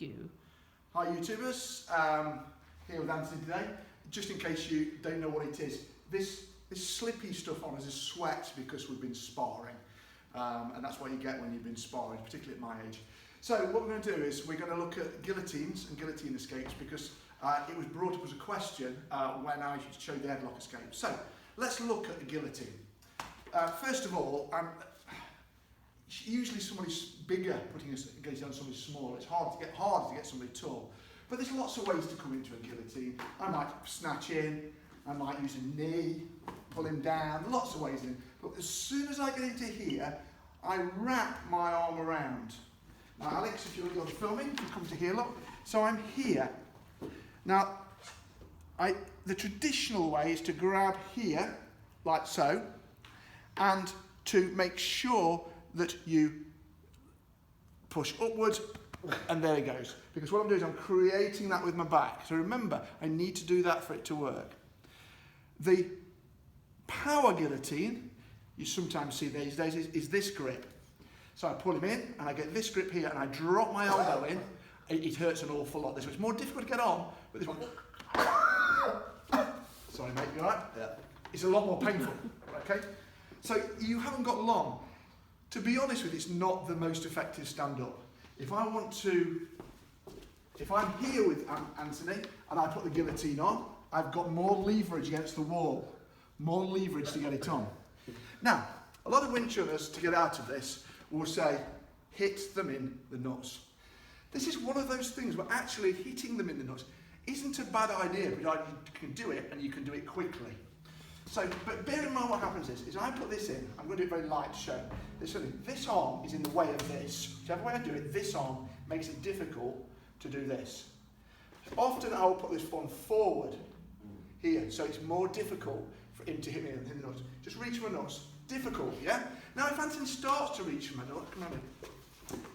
you. Hi YouTubers, here with Anthony today. Just in case you don't know what it is, this slippy stuff on us is sweat because we've been sparring, and that's what you get when you've been sparring, particularly at my age. So what we're going to do is we're going to look at guillotines and guillotine escapes because it was brought up as a question when I showed the headlock escape. So let's look at the guillotine. First of all, usually somebody's bigger putting a guillotine on somebody small. It's harder to get somebody tall. But there's lots of ways to come into a guillotine. I might snatch in, I might use a knee, pull him down, lots of ways in. But as soon as I get into here, I wrap my arm around. Now Alex, if you're filming, you come to here, look. So I'm here. Now, the traditional way is to grab here, like so, and to make sure that you push upwards, and there it goes. Because what I'm doing is I'm creating that with my back. So remember, I need to do that for it to work. The power guillotine, you sometimes see these days, is this grip. So I pull him in, and I get this grip here, and I drop my elbow in. It hurts an awful lot. This one, it's more difficult to get on, but this one... Sorry mate, you alright? Yeah. It's a lot more painful, okay? So you haven't got long. To be honest with you, it's not the most effective stand-up. If I'm here with Anthony and I put the guillotine on, I've got more leverage against the wall, more leverage to get it on. Now, a lot of Wing Chunners, to get out of this, will say, hit them in the nuts. This is one of those things where actually hitting them in the nuts isn't a bad idea, but you can do it and you can do it quickly. So, but bear in mind what happens is I put this in, I'm going to do it very light to show. This arm is in the way of this. Whichever way I do it, this arm makes it difficult to do this. Often I will put this one forward here, so it's more difficult for him to hit me in the nuts. Just reach for my nuts. Difficult, yeah? Now if Anthony starts to reach for my nuts, come on in.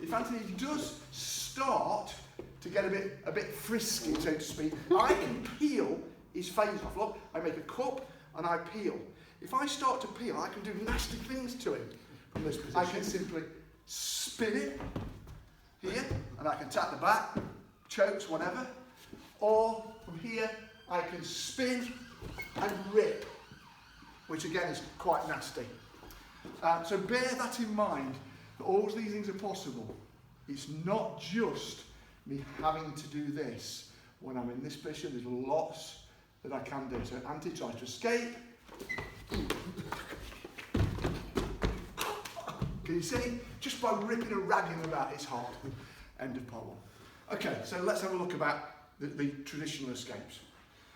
If Anthony does start to get a bit frisky, so to speak, I can peel his face off. Look, I make a cup and I peel. If I start to peel, I can do nasty things to him from this position. I can simply spin it here, and I can tap the back, chokes, whatever. Or from here, I can spin and rip, which again is quite nasty. So bear that in mind, that all these things are possible. It's not just me having to do this. When I'm in this position, there's lots that I can do. So Anthony tries to escape. Can you see? Just by ripping and ragging about, it's hard. End of part one. Okay, so let's have a look about the traditional escapes.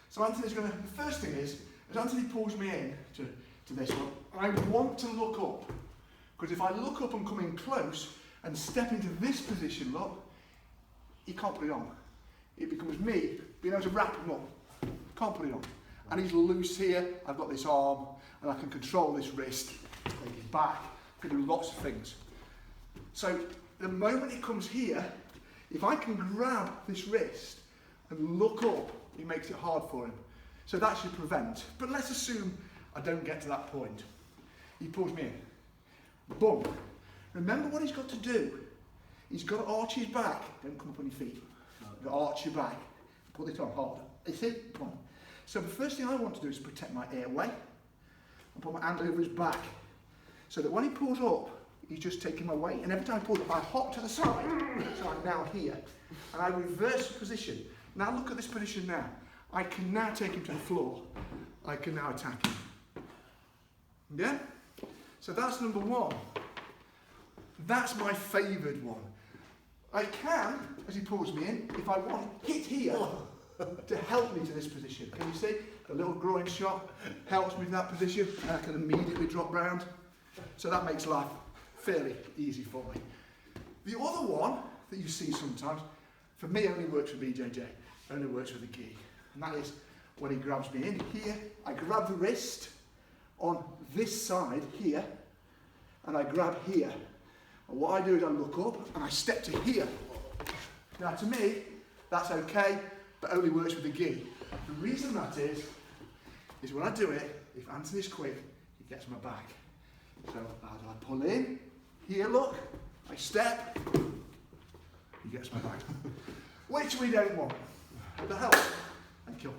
So Anthony's going to, the first thing is, as Anthony pulls me in to this one, I want to look up. Because if I look up and come in close and step into this position, look, he can't put it on. It becomes me being able to wrap him up. Can't put it on. And he's loose here, I've got this arm, and I can control this wrist, take it back, I can do lots of things. So the moment it comes here, if I can grab this wrist and look up, it makes it hard for him. So that should prevent. But let's assume I don't get to that point. He pulls me in. Boom. Remember what he's got to do. He's got to arch his back. Don't come up on your feet. You've got to arch your back. Put it on hard. You see? Come on. So the first thing I want to do is protect my airway and put my hand over his back so that when he pulls up, he's just taking my weight. And every time I pull up, I hop to the side. So I'm now here. And I reverse position. Now look at this position now. I can now take him to the floor. I can now attack him. Yeah? So that's number one. That's my favoured one. I can, as he pulls me in, if I want, hit here to help me to this position. Can you see? The little groin shot helps me in that position, and I can immediately drop round. So that makes life fairly easy for me. The other one that you see sometimes, for me only works with BJJ, only works with the gi. And that is when he grabs me in here, I grab the wrist on this side here, and I grab here. And what I do is I look up and I step to here. Now to me, that's okay, but only works with the gi. The reason that is when I do it, if Anthony's quick, he gets my back. So as I pull in, here look, I step, he gets my back. which we don't want. The help and kill.